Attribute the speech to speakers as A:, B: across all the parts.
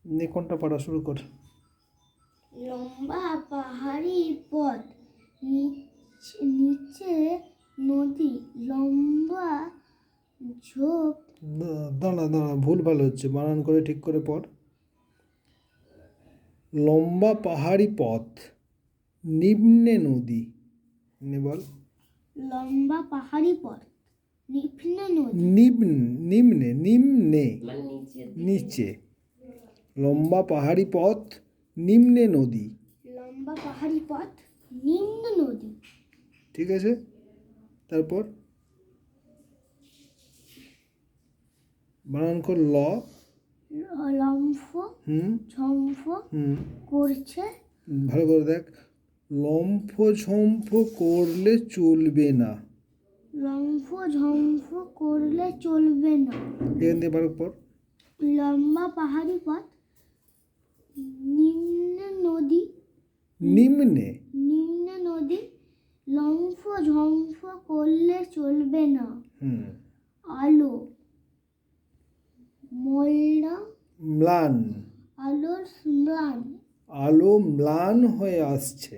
A: কোনটা পড়া শুরু কর।
B: লম্বা পাহাড়ি পথ, নিচে নদী, লম্বা ঝোপ।
A: দাঁড়া দাঁড়া, ভুল ভালো হচ্ছে, বানান করে ঠিক করে পড়। লম্বা পাহাড়ি পথ, নিম্নে নদী। বল।
B: লম্বা পাহাড়ি পথ, নিম্নে নদী।
A: নিম্নে নিম্নে নিচে। লম্বা পাহাড়ি পথ, নিম্নে নদী।
B: লম্বা পাহাড়ি পথ, নিম্ন নদী।
A: ঠিক আছে, তারপর বানান কর।
B: লম্ফ ঝম্ফ করছে।
A: ভালো করে দেখ। লম্ফ ঝম্ফ করলে চলবে না।
B: লম্ফ ঝম্ফ করলে চলবে না।
A: এখান থেকে বার পর।
B: লম্বা পাহাড়ি পথ, নিম্নে নদী।
A: নিম্নে
B: নিম্নে নদী, লম্ফ ঝম্ফ করলে চলবে না। আলো
A: ম্লান।
B: আলোর ম্লান।
A: আলো ম্লান হয়ে আসছে।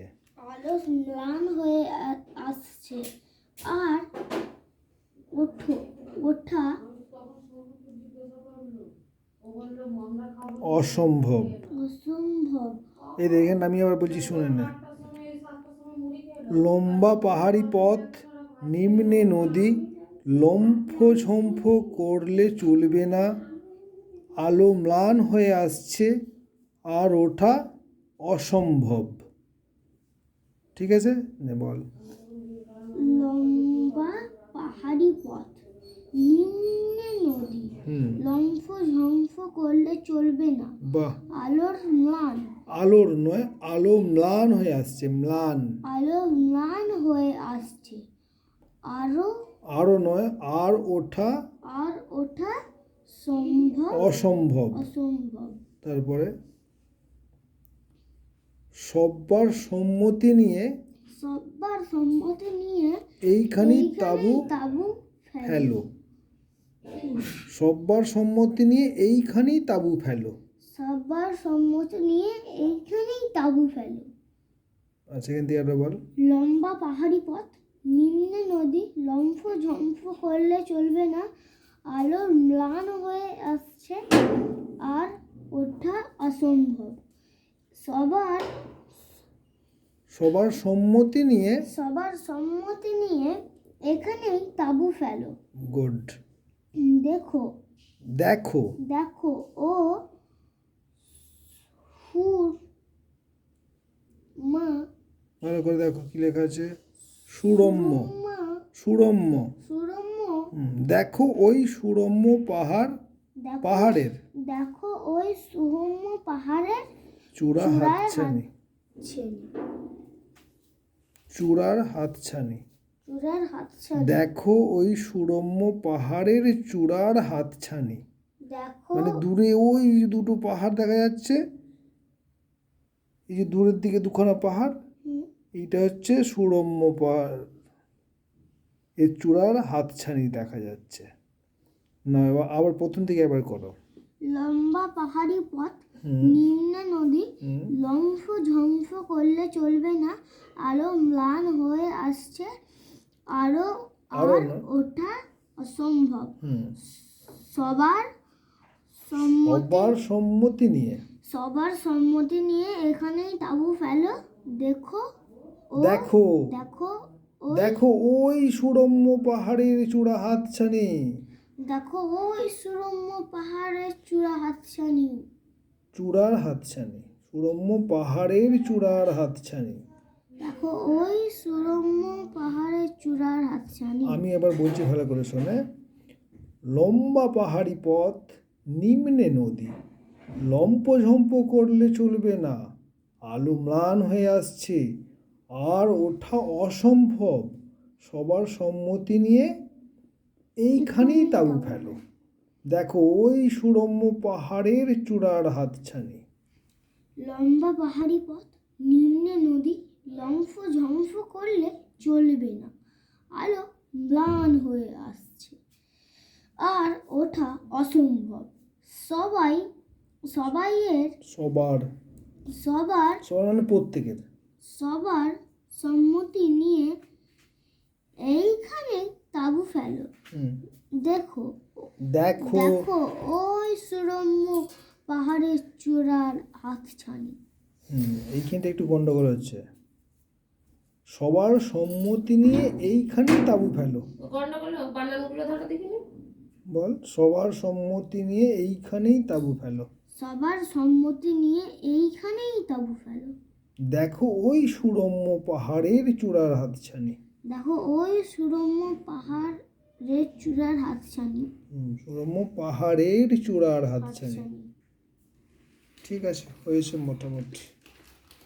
B: আলো ম্লান হয়ে আসছে। আর ওঠা
A: অসম্ভব।
B: অসম্ভব।
A: এই দেখেন, আমি আবার বলছি, শুনে না। লম্বা পাহাড়ি পথ, নিম্নে নদী, লম্ফ ঝম্ফ করলে চলবে না। আলো ম্লান হয়ে আসছে, আর ওঠা অসম্ভব। ঠিক আছে, নে বল।
B: লম্বা পাহাড়ি পথ, নিম্নে নদী, লম্ফ ঝম্ফ করলে চলবে না।
A: বাহ।
B: আলোর ম্লান।
A: আলোর নয়, আলো ম্লান হয়ে আসছে। ম্লান।
B: আলো ম্লান হয়ে আসছে।
A: আরো নয়, আর ওঠা।
B: আর ওঠা সম্ভব।
A: অসম্ভব।
B: অসম্ভব।
A: তারপরে সব্বার সম্মতি নিয়ে।
B: সব্বার সম্মতি নিয়ে
A: এইখানি তাবু ফেলো। সব্বার সম্মতি নিয়ে এইখানি তাবু ফেলো।
B: সব্বার সম্মতি নিয়ে এইখানেই তাবু ফেলো।
A: আচ্ছা, এখান থেকে বল।
B: লম্বা পাহাড়ি পথ, নিম্নে নদী, লম্ফ ঝম্ফ করলে চলবে না। আলো ম্লান হয়ে আসছে, আর ওঠা অসম্ভব।
A: সবার সম্মতি নিয়ে।
B: সবার সম্মতি নিয়ে এখানেই তাবু ফেলো।
A: গুড।
B: দেখো
A: দেখো
B: দেখো ও সুর মা।
A: ভালো করে দেখো কি লেখা আছে। সুরম্য। সুরম্য।
B: সুরম্য।
A: দেখো ওই সুরম্য পাহাড়ের।
B: দেখো ওই সুরম্য পাহাড়ের
A: চূড়ার হাতছানি। চূড়ার হাতছানি।
B: চূড়ার হাতছানি।
A: দেখো ওই সুরম্য পাহাড়ের চূড়ার হাতছানি।
B: দেখো,
A: মানে দূরে ওই দুটো পাহাড় দেখা যাচ্ছে। এই যে দূরের দিকে দুখানা পাহাড়, এইটা হচ্ছে সুরম্য পাহাড়, এর চূড়ার হাতছানি দেখা যাচ্ছে। না, আবার প্রথম থেকে একবার করো।
B: লম্বা পাহাড়ি পথ, নিম্নে নদী, লম্ফ ঝম্ফ করলে চলবে না। আলো ম্লান হয়ে আসছে, আর ওঠা অসম্ভব। সবার
A: সম্মতি নিয়ে।
B: সবার সম্মতি নিয়ে এখানেই তাবু ফেলো। দেখো
A: দেখো
B: দেখো
A: দেখো ওই সুরম্য পাহাড়ের চূড়া হাতছানি।
B: দেখো ওই সুরম্য পাহাড়ের চূড়া হাতছানি।
A: চূড়ার হাতছানি। সুরম্য পাহাড়ের চূড়ার হাতছানি।
B: দেখো ওই সুরম্য পাহাড়ের চূড়ার হাতছানি।
A: আমি এবার বলছি, ভালো করে শোনে। লম্বা পাহাড়ি পথ, নিম্নে নদী, লম্ফ ঝম্প করলে চলবে না। আলো ম্লান হয়ে আসছে, আর ওঠা অসম্ভব। সবার সম্মতি নিয়ে এইখানেই তাবু ফেলো। দেখো ওই সুরম্য পাহাড়ের চূড়ার হাতছানি।
B: লম্বা পাহাড়ি পথ, নিম্নে নদী, লম্ফ ঝম্ফ করলে চলবে না। আলো ম্লান হয়ে আসছে, আর ওঠা অসম্ভব। সবাইয়ের
A: সবার
B: সবার
A: সবার মানে প্রত্যেকের।
B: সবার সম্মতি নিয়ে এইখানে তাঁবু ফেলো।
A: হুম,
B: দেখো
A: দেখো
B: দেখো ওই সুরম্য পাহাড়ের চূড়ার হাতছানি।
A: এইখানটা একটু গন্ডগোল হচ্ছে। সবার সম্মতি নিয়ে এইখানেই তাঁবু ফেলো।
C: গন্ডগোল বানানগুলো ধরো দেখিনি।
A: বল, সবার সম্মতি নিয়ে এইখানেই তাঁবু ফেলো।
B: সবার সম্মতি নিয়ে এইখানেই তাঁবু ফেলো।
A: দেখো ওই সুরম্য পাহাড়ের চূড়ার হাতছানি।
B: দেখো ওই সুরম্য পাহাড়ের চূড়ার হাতছানি।
A: সুরম্য পাহাড়ের চূড়ার হাতছানি।
B: হাতছানি।
A: ঠিক আছে, হয়েছে মোটামুটি।